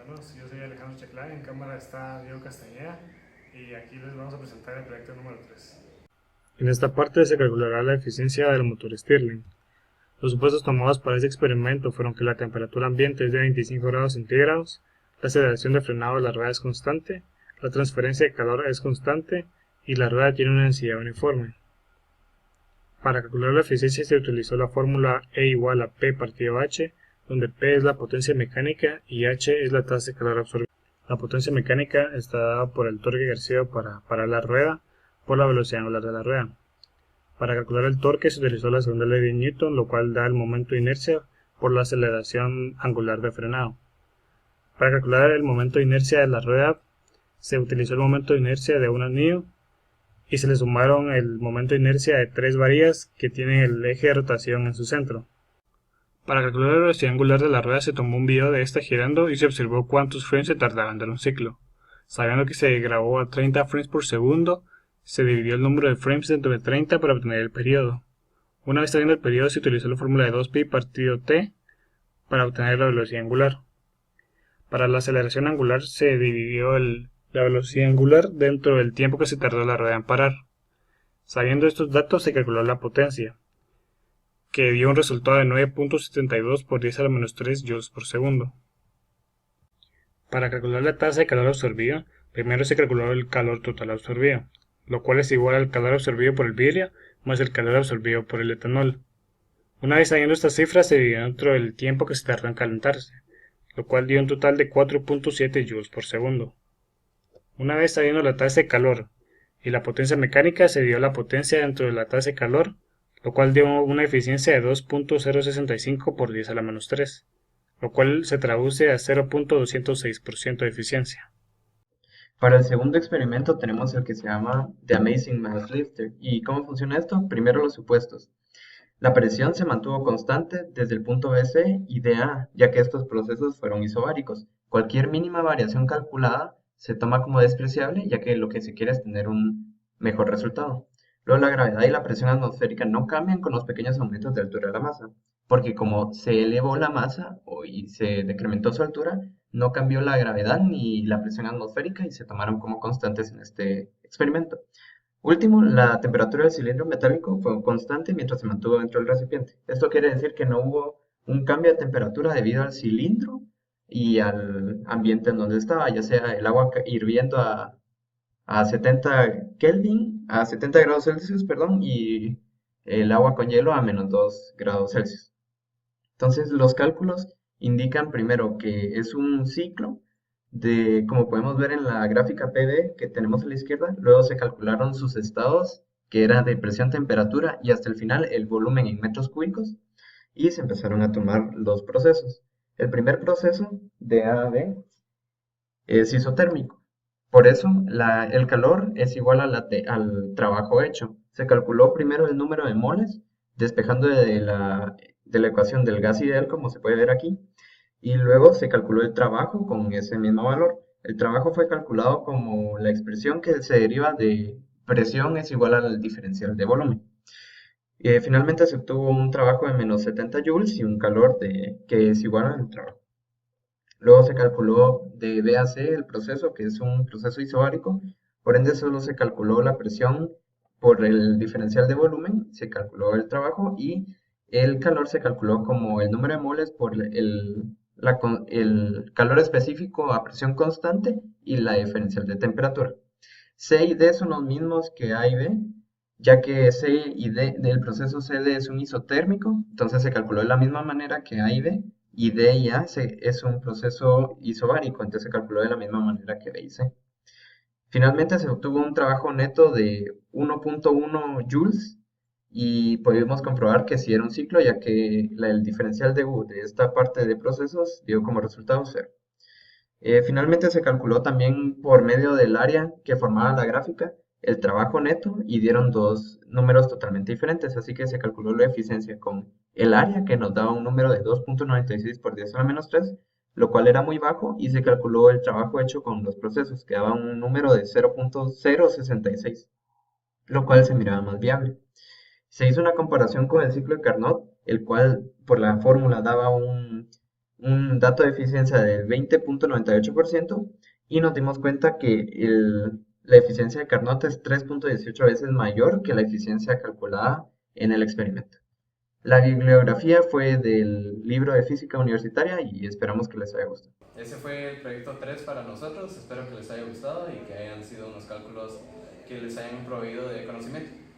buenos. Yo soy Alejandro Chaclán, en cámara está Diego Castañeda y aquí les vamos a presentar el proyecto número 3. En esta parte se calculará la eficiencia del motor Stirling. Los supuestos tomados para este experimento fueron que la temperatura ambiente es de 25 grados centígrados, la aceleración de frenado de la rueda es constante, la transferencia de calor es constante y la rueda tiene una densidad uniforme. Para calcular la eficiencia se utilizó la fórmula E igual a P partido H, donde P es la potencia mecánica y H es la tasa de calor absorbida. La potencia mecánica está dada por el torque ejercido para parar la rueda por la velocidad angular de la rueda. Para calcular el torque se utilizó la segunda ley de Newton, lo cual da el momento de inercia por la aceleración angular de frenado. Para calcular el momento de inercia de la rueda se utilizó el momento de inercia de un anillo y se le sumaron el momento de inercia de tres varillas que tienen el eje de rotación en su centro. Para calcular la velocidad angular de la rueda se tomó un video de esta girando y se observó cuántos frames se tardaban en dar un ciclo. Sabiendo que se grabó a 30 frames por segundo, se dividió el número de frames dentro de 30 para obtener el periodo. Una vez saliendo el periodo se utilizó la fórmula de 2pi partido t para obtener la velocidad angular. Para la aceleración angular se dividió la velocidad angular dentro del tiempo que se tardó la rueda en parar. Sabiendo estos datos se calculó la potencia, que dio un resultado de 9.72 por 10 a la menos 3 joules por segundo. Para calcular la tasa de calor absorbido, primero se calculó el calor total absorbido, lo cual es igual al calor absorbido por el vidrio más el calor absorbido por el etanol. Una vez sabiendo estas cifras se dividió dentro del tiempo que se tardó en calentarse, lo cual dio un total de 4.7 joules por segundo. Una vez sabiendo la tasa de calor y la potencia mecánica se dio la potencia dentro de la tasa de calor, lo cual dio una eficiencia de 2.065 por 10 a la menos 3, lo cual se traduce a 0.206% de eficiencia. Para el segundo experimento tenemos el que se llama The Amazing Mass Lifter. ¿Y cómo funciona esto? Primero los supuestos. La presión se mantuvo constante desde el punto BC y DA, ya que estos procesos fueron isobáricos. Cualquier mínima variación calculada se toma como despreciable, ya que lo que se quiere es tener un mejor resultado. Luego la gravedad y la presión atmosférica no cambian con los pequeños aumentos de altura de la masa, porque como se elevó la masa y se decrementó su altura, no cambió la gravedad ni la presión atmosférica y se tomaron como constantes en este experimento. Último, la temperatura del cilindro metálico fue constante mientras se mantuvo dentro del recipiente. Esto quiere decir que no hubo un cambio de temperatura debido al cilindro y al ambiente en donde estaba, ya sea el agua hirviendo a 70 Kelvin, a 70 grados Celsius, perdón, y el agua con hielo a menos 2 grados Celsius. Entonces, los cálculos indican primero que es un ciclo de, como podemos ver en la gráfica PD que tenemos a la izquierda, luego se calcularon sus estados, que eran de presión, temperatura y hasta el final el volumen en metros cúbicos, y se empezaron a tomar los procesos. El primer proceso de A a B es isotérmico. Por eso el calor es igual al trabajo hecho. Se calculó primero el número de moles, despejando de la ecuación del gas ideal, como se puede ver aquí, y luego se calculó el trabajo con ese mismo valor. El trabajo fue calculado como la expresión que se deriva de presión es igual al diferencial de volumen. Finalmente se obtuvo un trabajo de menos 70 joules y un calor que es igual al trabajo. Luego se calculó de B a C el proceso, que es un proceso isobárico, por ende solo se calculó la presión por el diferencial de volumen, se calculó el trabajo y el calor se calculó como el número de moles por el calor específico a presión constante y la diferencial de temperatura. C y D son los mismos que A y B, ya que C y D del proceso CD es un isotérmico, entonces se calculó de la misma manera que A y B, y D y A es un proceso isobárico, entonces se calculó de la misma manera que B y C. Finalmente se obtuvo un trabajo neto de 1.1 joules y pudimos comprobar que sí era un ciclo, ya que el diferencial de U de esta parte de procesos dio como resultado 0. Finalmente se calculó también por medio del área que formaba la gráfica el trabajo neto y dieron dos números totalmente diferentes, así que se calculó la eficiencia con el área que nos daba un número de 2.96 por 10 a la menos 3, lo cual era muy bajo, y se calculó el trabajo hecho con los procesos, que daba un número de 0.066, lo cual se miraba más viable. Se hizo una comparación con el ciclo de Carnot, el cual por la fórmula daba un dato de eficiencia del 20.98% y nos dimos cuenta que la eficiencia de Carnot es 3.18 veces mayor que la eficiencia calculada en el experimento. La bibliografía fue del libro de física universitaria y esperamos que les haya gustado. Ese fue el proyecto 3 para nosotros, espero que les haya gustado y que hayan sido unos cálculos que les hayan proveído de conocimiento.